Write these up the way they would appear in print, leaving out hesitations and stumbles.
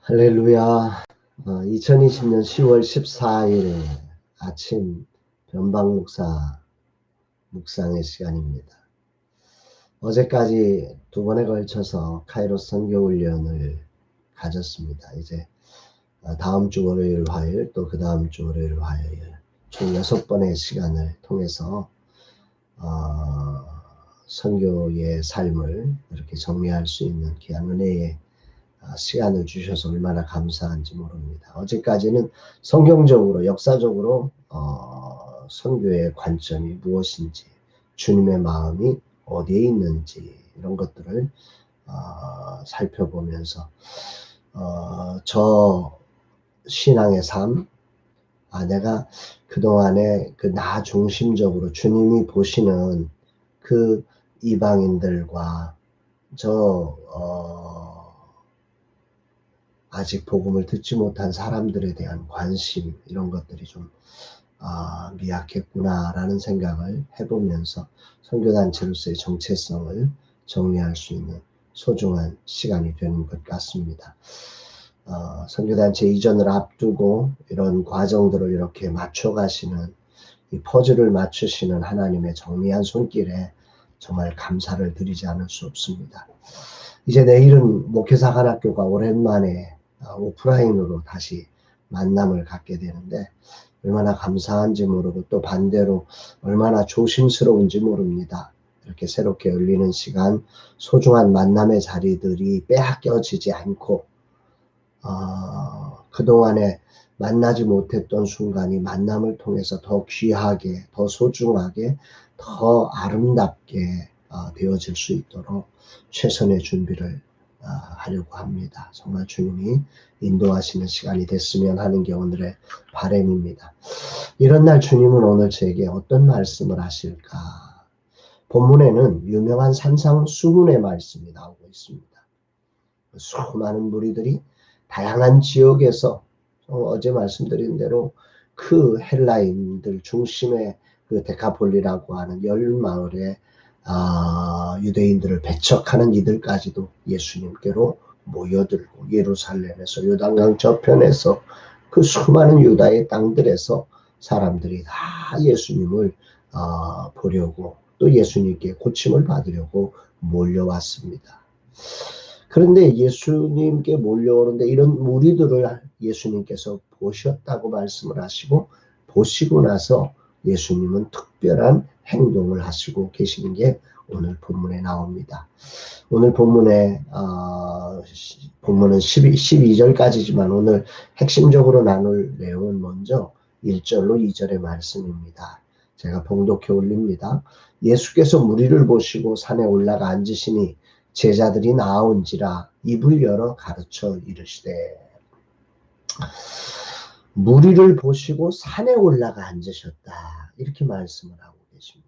할렐루야. 2020년 10월 14일 아침 변방 묵상의 시간입니다. 어제까지 두 번에 걸쳐서 카이로스 선교 훈련을 가졌습니다. 이제 다음 주 월요일 화요일 또 그 다음 주 월요일 화요일 총 6번의 시간을 통해서 선교의 삶을 이렇게 정리할 수 있는 귀한 은혜의 시간을 주셔서 얼마나 감사한지 모릅니다. 어제까지는 성경적으로 역사적으로 선교의 관점이 무엇인지, 주님의 마음이 어디에 있는지 이런 것들을 살펴보면서 저 신앙의 삶, 내가 그동안에 그 나 중심적으로 주님이 보시는 그 이방인들과 아직 복음을 듣지 못한 사람들에 대한 관심, 이런 것들이 좀 미약했구나라는 생각을 해보면서 선교단체로서의 정체성을 정리할 수 있는 소중한 시간이 되는 것 같습니다. 선교단체 이전을 앞두고 이런 과정들을 이렇게 맞춰가시는, 이 퍼즐을 맞추시는 하나님의 정리한 손길에 정말 감사를 드리지 않을 수 없습니다. 이제 내일은 목회사관학교가 오랜만에 오프라인으로 다시 만남을 갖게 되는데 얼마나 감사한지 모르고 또 반대로 얼마나 조심스러운지 모릅니다. 이렇게 새롭게 열리는 시간, 소중한 만남의 자리들이 빼앗겨지지 않고 그동안에 만나지 못했던 순간이 만남을 통해서 더 귀하게, 더 소중하게, 더 아름답게 되어질 수 있도록 최선의 준비를 하려고 합니다. 정말 주님이 인도하시는 시간이 됐으면 하는 게 오늘의 바람입니다. 이런 날 주님은 오늘 제게 어떤 말씀을 하실까? 본문에는 유명한 산상수훈의 말씀이 나오고 있습니다. 수많은 무리들이 다양한 지역에서 어제 말씀드린 대로 그 헬라인들 중심의 그 데카폴리라고 하는 10마을의 유대인들을 배척하는 이들까지도 예수님께로 모여들고 예루살렘에서 요단강 저편에서 그 수많은 유다의 땅들에서 사람들이 다 예수님을 보려고 또 예수님께 고침을 받으려고 몰려왔습니다. 그런데 예수님께 몰려오는데 이런 무리들을 예수님께서 보셨다고 말씀을 하시고, 보시고 나서 예수님은 특별한 행동을 하시고 계시는 게 오늘 본문에 나옵니다. 오늘 본문은 12절까지지만 오늘 핵심적으로 나눌 내용은 먼저 1절로 2절의 말씀입니다. 제가 봉독해 올립니다. 예수께서 무리를 보시고 산에 올라가 앉으시니 제자들이 나아온지라 입을 열어 가르쳐 이르시되. 무리를 보시고 산에 올라가 앉으셨다, 이렇게 말씀을 하고 계십니다.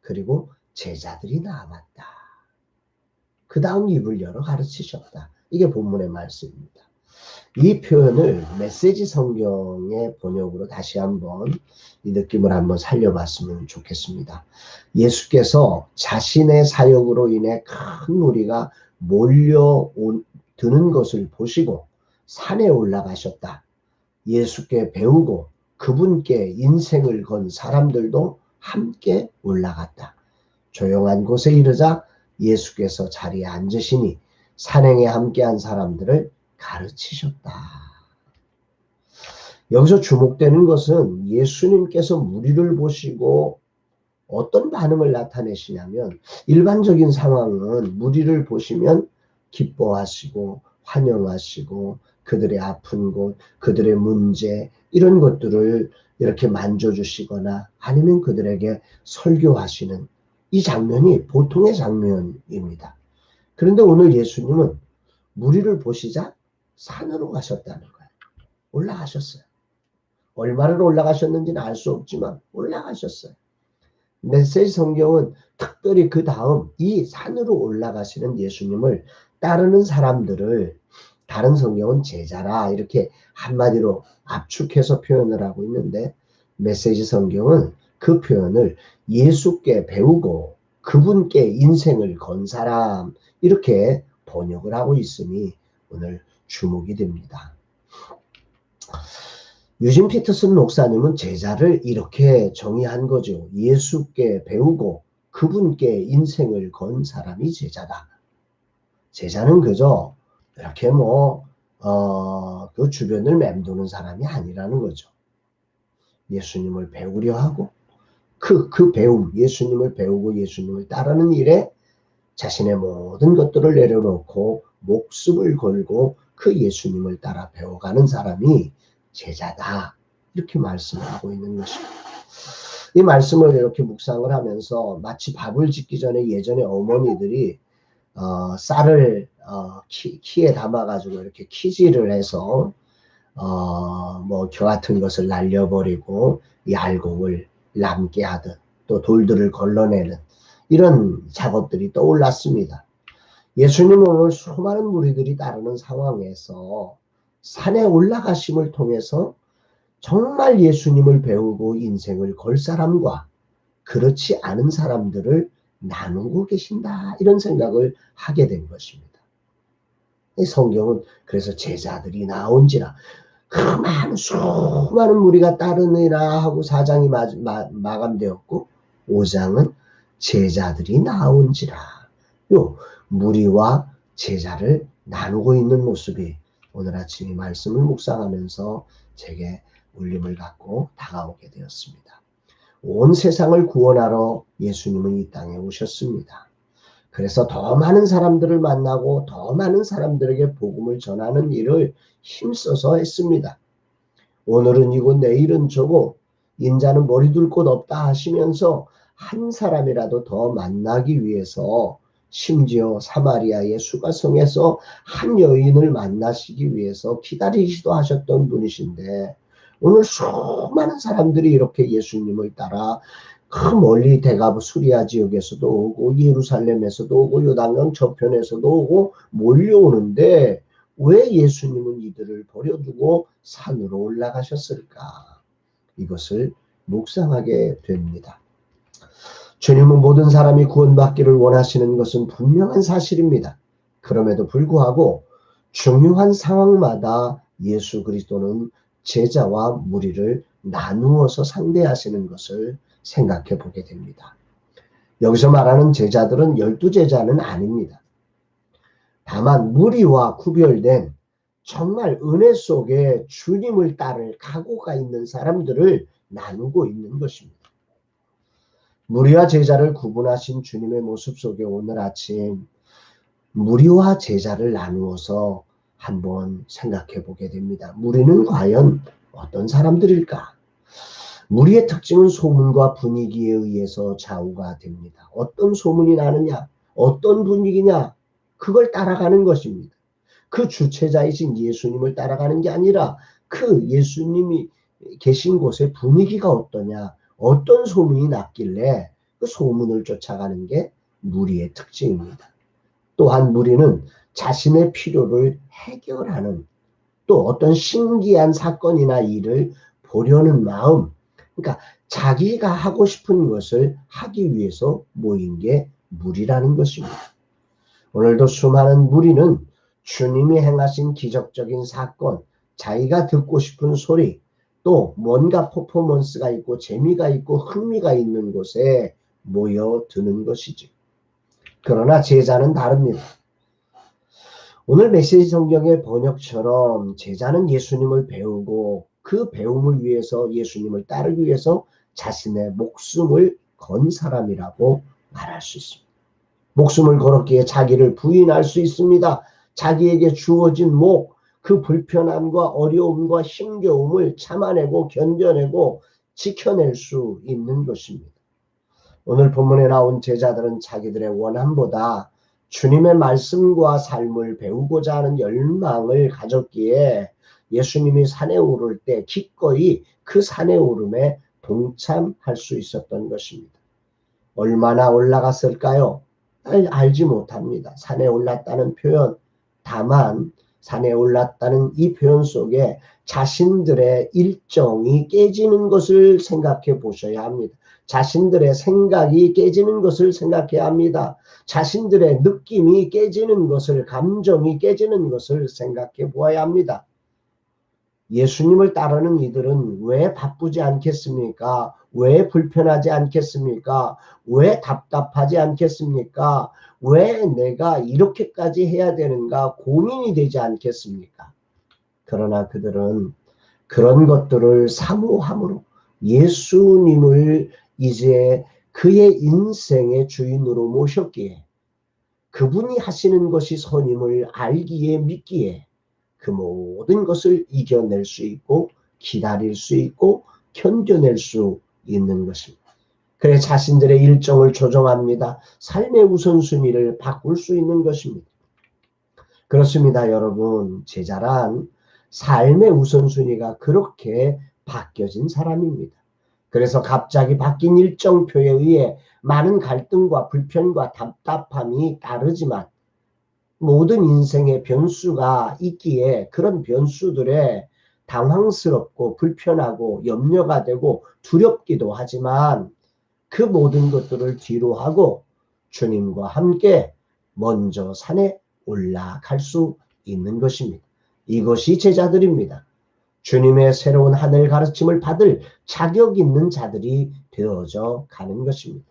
그리고 제자들이 나왔다. 그 다음 입을 열어 가르치셨다. 이게 본문의 말씀입니다. 이 표현을 메시지 성경의 번역으로 다시 한번 이 느낌을 한번 살려봤으면 좋겠습니다. 예수께서 자신의 사역으로 인해 큰 무리가 몰려드는 것을 보시고 산에 올라가셨다. 예수께 배우고 그분께 인생을 건 사람들도 함께 올라갔다. 조용한 곳에 이르자 예수께서 자리에 앉으시니 산행에 함께한 사람들을 가르치셨다. 여기서 주목되는 것은 예수님께서 무리를 보시고 어떤 반응을 나타내시냐면, 일반적인 상황은 무리를 보시면 기뻐하시고 환영하시고 그들의 아픈 곳, 그들의 문제, 이런 것들을 이렇게 만져주시거나 아니면 그들에게 설교하시는 이 장면이 보통의 장면입니다. 그런데 오늘 예수님은 무리를 보시자 산으로 가셨다는 거예요. 올라가셨어요. 얼마를 올라가셨는지는 알 수 없지만 올라가셨어요. 메시지 성경은 특별히 그 다음 이 산으로 올라가시는 예수님을 따르는 사람들을 다른 성경은 제자라 이렇게 한마디로 압축해서 표현을 하고 있는데, 메시지 성경은 그 표현을 예수께 배우고 그분께 인생을 건 사람, 이렇게 번역을 하고 있으니 오늘 주목이 됩니다. 유진 피터슨 목사님은 제자를 이렇게 정의한 거죠. 예수께 배우고 그분께 인생을 건 사람이 제자다. 제자는 그저 이렇게 그 주변을 맴도는 사람이 아니라는 거죠. 예수님을 배우려 하고 그 배움, 예수님을 배우고 예수님을 따르는 일에 자신의 모든 것들을 내려놓고 목숨을 걸고 그 예수님을 따라 배워가는 사람이 제자다. 이렇게 말씀을 하고 있는 것입니다. 이 말씀을 이렇게 묵상을 하면서 마치 밥을 짓기 전에 예전에 어머니들이 쌀을 키에 담아가지고 이렇게 키질을 해서 겨 같은 것을 날려버리고 이 알곡을 남게 하듯 또 돌들을 걸러내는 이런 작업들이 떠올랐습니다. 예수님은 오늘 수많은 무리들이 따르는 상황에서 산에 올라가심을 통해서 정말 예수님을 배우고 인생을 걸 사람과 그렇지 않은 사람들을 나누고 계신다. 이런 생각을 하게 된 것입니다. 이 성경은 그래서 제자들이 나온지라 그 많은 수많은 무리가 따르니라 하고 4장이 마감되었고 5장은 제자들이 나온지라 요 무리와 제자를 나누고 있는 모습이 오늘 아침 이 말씀을 묵상하면서 제게 울림을 갖고 다가오게 되었습니다. 온 세상을 구원하러 예수님은 이 땅에 오셨습니다. 그래서 더 많은 사람들을 만나고 더 많은 사람들에게 복음을 전하는 일을 힘써서 했습니다. 오늘은 이고 내일은 저고 인자는 머리 둘 곳 없다 하시면서 한 사람이라도 더 만나기 위해서 심지어 사마리아의 수가성에서 한 여인을 만나시기 위해서 기다리시도 하셨던 분이신데 오늘 수많은 사람들이 이렇게 예수님을 따라 그 멀리 대가부 수리아 지역에서도 오고 예루살렘에서도 오고 요단강 저편에서도 오고 몰려오는데 왜 예수님은 이들을 버려두고 산으로 올라가셨을까? 이것을 묵상하게 됩니다. 주님은 모든 사람이 구원받기를 원하시는 것은 분명한 사실입니다. 그럼에도 불구하고 중요한 상황마다 예수 그리스도는 제자와 무리를 나누어서 상대하시는 것을 생각해 보게 됩니다. 여기서 말하는 제자들은 12제자는 아닙니다. 다만 무리와 구별된 정말 은혜 속에 주님을 따를 각오가 있는 사람들을 나누고 있는 것입니다. 무리와 제자를 구분하신 주님의 모습 속에 오늘 아침 무리와 제자를 나누어서 한번 생각해 보게 됩니다. 무리는 과연 어떤 사람들일까? 무리의 특징은 소문과 분위기에 의해서 좌우가 됩니다. 어떤 소문이 나느냐, 어떤 분위기냐, 그걸 따라가는 것입니다. 그 주체자이신 예수님을 따라가는 게 아니라 그 예수님이 계신 곳의 분위기가 어떠냐, 어떤 소문이 났길래 그 소문을 쫓아가는 게 무리의 특징입니다. 또한 무리는 자신의 필요를 해결하는 또 어떤 신기한 사건이나 일을 보려는 마음, 그러니까 자기가 하고 싶은 것을 하기 위해서 모인 게 무리라는 것입니다. 오늘도 수많은 무리는 주님이 행하신 기적적인 사건, 자기가 듣고 싶은 소리, 또 뭔가 퍼포먼스가 있고 재미가 있고 흥미가 있는 곳에 모여드는 것이지. 그러나 제자는 다릅니다. 오늘 메시지 성경의 번역처럼 제자는 예수님을 배우고 그 배움을 위해서 예수님을 따르기 위해서 자신의 목숨을 건 사람이라고 말할 수 있습니다. 목숨을 걸었기에 자기를 부인할 수 있습니다. 자기에게 주어진 목, 그 불편함과 어려움과 힘겨움을 참아내고 견뎌내고 지켜낼 수 있는 것입니다. 오늘 본문에 나온 제자들은 자기들의 원함보다 주님의 말씀과 삶을 배우고자 하는 열망을 가졌기에 예수님이 산에 오를 때 기꺼이 그 산에 오름에 동참할 수 있었던 것입니다. 얼마나 올라갔을까요? 알지 못합니다. 산에 올랐다는 표현. 다만 산에 올랐다는 이 표현 속에 자신들의 일정이 깨지는 것을 생각해 보셔야 합니다. 자신들의 생각이 깨지는 것을 생각해야 합니다. 자신들의 느낌이 깨지는 것을, 감정이 깨지는 것을 생각해 보아야 합니다. 예수님을 따르는 이들은 왜 바쁘지 않겠습니까? 왜 불편하지 않겠습니까? 왜 답답하지 않겠습니까? 왜 내가 이렇게까지 해야 되는가 고민이 되지 않겠습니까? 그러나 그들은 그런 것들을 사모함으로 예수님을 이제 그의 인생의 주인으로 모셨기에, 그분이 하시는 것이 선임을 알기에 믿기에 그 모든 것을 이겨낼 수 있고 기다릴 수 있고 견뎌낼 수 있는 것입니다. 그래 자신들의 일정을 조정합니다. 삶의 우선순위를 바꿀 수 있는 것입니다. 그렇습니다, 여러분. 제자란 삶의 우선순위가 그렇게 바뀌어진 사람입니다. 그래서 갑자기 바뀐 일정표에 의해 많은 갈등과 불편과 답답함이 따르지만 모든 인생의 변수가 있기에 그런 변수들에 당황스럽고 불편하고 염려가 되고 두렵기도 하지만 그 모든 것들을 뒤로 하고 주님과 함께 먼저 산에 올라갈 수 있는 것입니다. 이것이 제자들입니다. 주님의 새로운 하늘 가르침을 받을 자격 있는 자들이 되어져 가는 것입니다.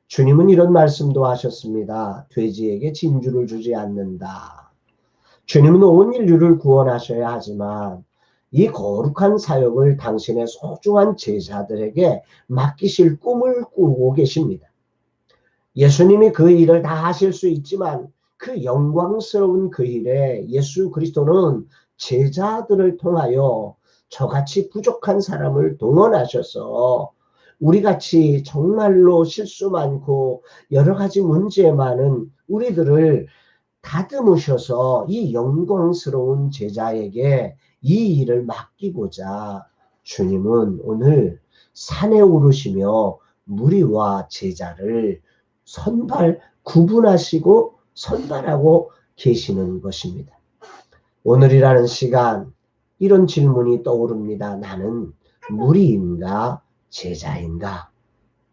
주님은 이런 말씀도 하셨습니다. 돼지에게 진주를 주지 않는다. 주님은 온 인류를 구원하셔야 하지만 이 거룩한 사역을 당신의 소중한 제자들에게 맡기실 꿈을 꾸고 계십니다. 예수님이 그 일을 다 하실 수 있지만 그 영광스러운 그 일에 예수 그리스도는 제자들을 통하여 저같이 부족한 사람을 동원하셔서 우리같이 정말로 실수 많고 여러 가지 문제 많은 우리들을 다듬으셔서 이 영광스러운 제자에게 이 일을 맡기고자 주님은 오늘 산에 오르시며 무리와 제자를 구분하시고 선발하고 계시는 것입니다. 오늘이라는 시간 이런 질문이 떠오릅니다. 나는 무리인가 제자인가?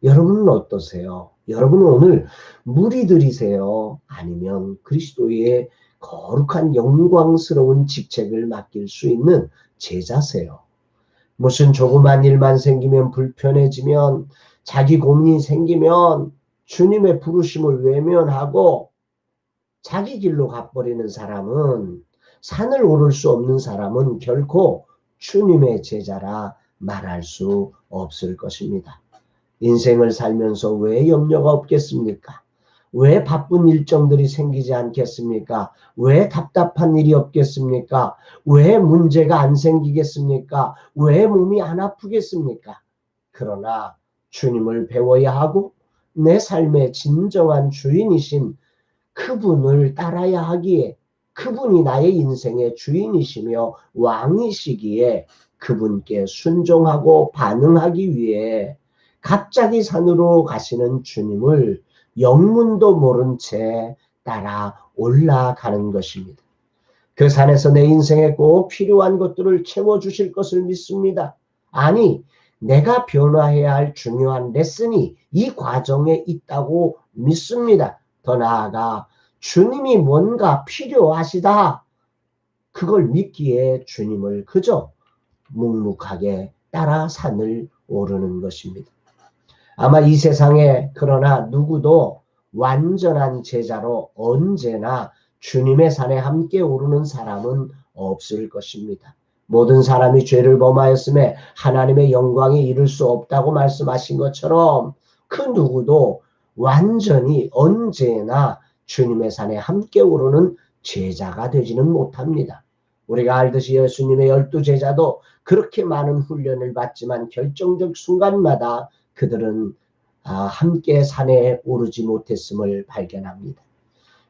여러분은 어떠세요? 여러분은 오늘 무리들이세요? 아니면 그리스도의 거룩한 영광스러운 직책을 맡길 수 있는 제자세요? 무슨 조그만 일만 생기면 불편해지면 자기 고민이 생기면 주님의 부르심을 외면하고 자기 길로 가버리는 사람은, 산을 오를 수 없는 사람은 결코 주님의 제자라 말할 수 없을 것입니다. 인생을 살면서 왜 염려가 없겠습니까? 왜 바쁜 일정들이 생기지 않겠습니까? 왜 답답한 일이 없겠습니까? 왜 문제가 안 생기겠습니까? 왜 몸이 안 아프겠습니까? 그러나 주님을 배워야 하고 내 삶의 진정한 주인이신 그분을 따라야 하기에, 그분이 나의 인생의 주인이시며 왕이시기에 그분께 순종하고 반응하기 위해 갑자기 산으로 가시는 주님을 영문도 모른 채 따라 올라가는 것입니다. 그 산에서 내 인생에 꼭 필요한 것들을 채워주실 것을 믿습니다. 아니, 내가 변화해야 할 중요한 레슨이 이 과정에 있다고 믿습니다. 더 나아가 주님이 뭔가 필요하시다. 그걸 믿기에 주님을 그저 묵묵하게 따라 산을 오르는 것입니다. 아마 이 세상에 그러나 누구도 완전한 제자로 언제나 주님의 산에 함께 오르는 사람은 없을 것입니다. 모든 사람이 죄를 범하였음에 하나님의 영광에 이를 수 없다고 말씀하신 것처럼 그 누구도 완전히 언제나 주님의 산에 함께 오르는 제자가 되지는 못합니다. 우리가 알듯이 예수님의 12 제자도 그렇게 많은 훈련을 받지만 결정적 순간마다 그들은 함께 산에 오르지 못했음을 발견합니다.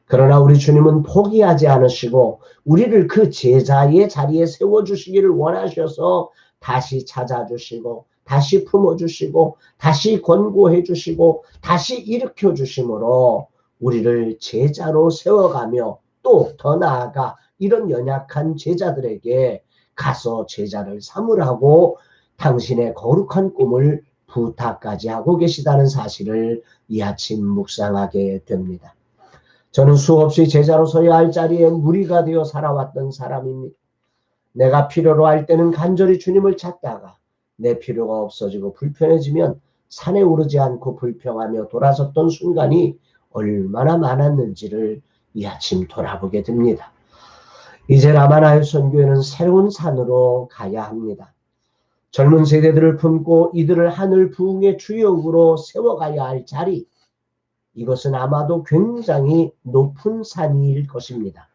그러나 우리 주님은 포기하지 않으시고 우리를 그 제자의 자리에 세워주시기를 원하셔서 다시 찾아주시고 다시 품어주시고 다시 권고해 주시고 다시 일으켜 주심으로 우리를 제자로 세워가며 또 더 나아가 이런 연약한 제자들에게 가서 제자를 삼으라고 당신의 거룩한 꿈을 부탁까지 하고 계시다는 사실을 이 아침 묵상하게 됩니다. 저는 수없이 제자로 서야 할 자리에 무리가 되어 살아왔던 사람입니다. 내가 필요로 할 때는 간절히 주님을 찾다가 내 필요가 없어지고 불편해지면 산에 오르지 않고 불평하며 돌아섰던 순간이 얼마나 많았는지를 이 아침 돌아보게 됩니다. 이제 라마나의 선교회는 새로운 산으로 가야 합니다. 젊은 세대들을 품고 이들을 하늘 부흥의 주역으로 세워가야 할 자리, 이것은 아마도 굉장히 높은 산일 것입니다.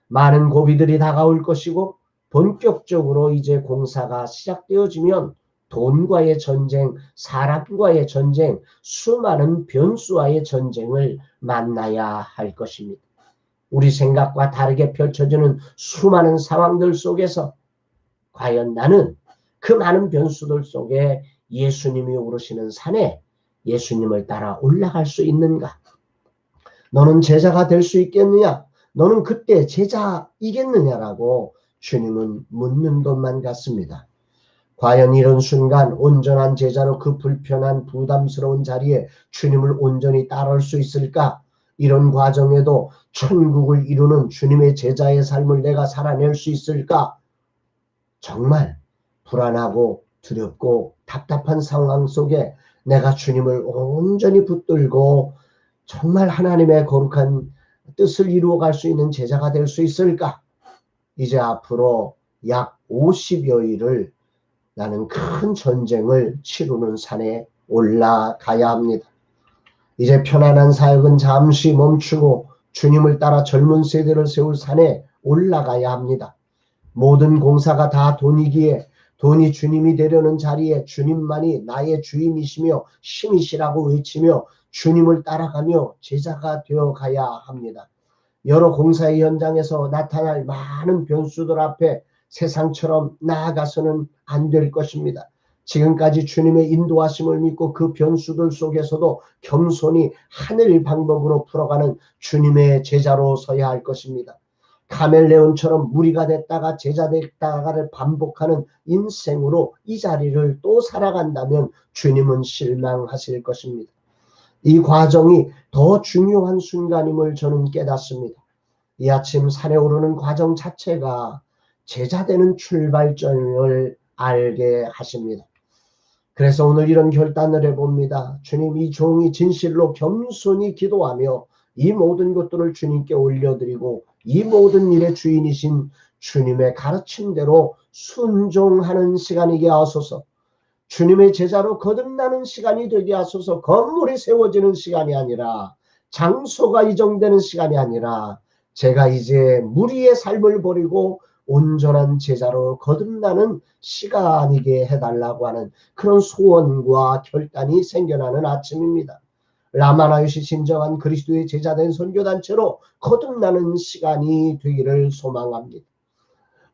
많은 고비들이 다가올 것이고 본격적으로 이제 공사가 시작되어지면 돈과의 전쟁, 사람과의 전쟁, 수많은 변수와의 전쟁을 만나야 할 것입니다. 우리 생각과 다르게 펼쳐지는 수많은 상황들 속에서 과연 나는 그 많은 변수들 속에 예수님이 오르시는 산에 예수님을 따라 올라갈 수 있는가? 너는 제자가 될 수 있겠느냐? 너는 그때 제자이겠느냐라고 주님은 묻는 것만 같습니다. 과연 이런 순간 온전한 제자로 그 불편한 부담스러운 자리에 주님을 온전히 따라올 수 있을까? 이런 과정에도 천국을 이루는 주님의 제자의 삶을 내가 살아낼 수 있을까? 정말 불안하고 두렵고 답답한 상황 속에 내가 주님을 온전히 붙들고 정말 하나님의 거룩한 뜻을 이루어갈 수 있는 제자가 될 수 있을까? 이제 앞으로 약 50여일을 나는 큰 전쟁을 치르는 산에 올라가야 합니다. 이제 편안한 사역은 잠시 멈추고 주님을 따라 젊은 세대를 세울 산에 올라가야 합니다. 모든 공사가 다 돈이기에 돈이 주님이 되려는 자리에 주님만이 나의 주인이시며 신이시라고 외치며 주님을 따라가며 제자가 되어가야 합니다. 여러 공사의 현장에서 나타날 많은 변수들 앞에 세상처럼 나아가서는 안 될 것입니다. 지금까지 주님의 인도하심을 믿고 그 변수들 속에서도 겸손히 하늘 방법으로 풀어가는 주님의 제자로 서야 할 것입니다. 카멜레온처럼 무리가 됐다가 제자 됐다가를 반복하는 인생으로 이 자리를 또 살아간다면 주님은 실망하실 것입니다. 이 과정이 더 중요한 순간임을 저는 깨닫습니다. 이 아침 산에 오르는 과정 자체가 제자 되는 출발점을 알게 하십니다. 그래서 오늘 이런 결단을 해봅니다. 주님, 이 종이 진실로 겸손히 기도하며 이 모든 것들을 주님께 올려드리고 이 모든 일의 주인이신 주님의 가르침대로 순종하는 시간이게 하소서. 주님의 제자로 거듭나는 시간이 되게 하소서. 건물이 세워지는 시간이 아니라 장소가 이정되는 시간이 아니라 제가 이제 무리의 삶을 버리고 온전한 제자로 거듭나는 시간이게 해달라고 하는 그런 소원과 결단이 생겨나는 아침입니다. 라마나요시 진정한 그리스도의 제자된 선교단체로 거듭나는 시간이 되기를 소망합니다.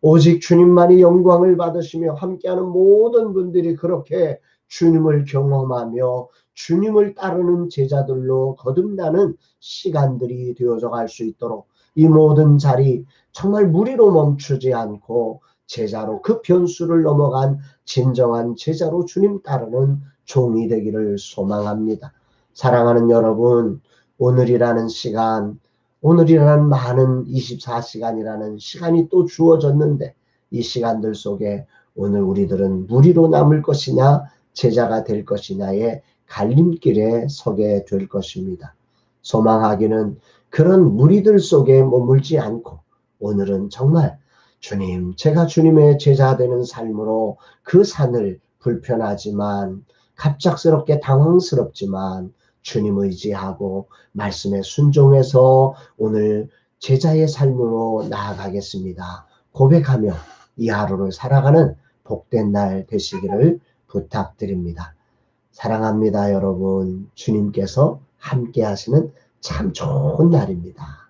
오직 주님만이 영광을 받으시며 함께하는 모든 분들이 그렇게 주님을 경험하며 주님을 따르는 제자들로 거듭나는 시간들이 되어져 갈 수 있도록 이 모든 자리 정말 무리로 멈추지 않고 제자로 그 변수를 넘어간 진정한 제자로 주님 따르는 종이 되기를 소망합니다. 사랑하는 여러분, 오늘이라는 시간, 오늘이라는 많은 24시간이라는 시간이 또 주어졌는데 이 시간들 속에 오늘 우리들은 무리로 남을 것이냐 제자가 될 것이냐의 갈림길에 서게 될 것입니다. 소망하기는 그런 무리들 속에 머물지 않고 오늘은 정말 주님, 제가 주님의 제자 되는 삶으로 그 산을 불편하지만 갑작스럽게 당황스럽지만 주님 의지하고 말씀에 순종해서 오늘 제자의 삶으로 나아가겠습니다. 고백하며 이 하루를 살아가는 복된 날 되시기를 부탁드립니다. 사랑합니다, 여러분. 주님께서 함께 하시는 참 좋은 날입니다.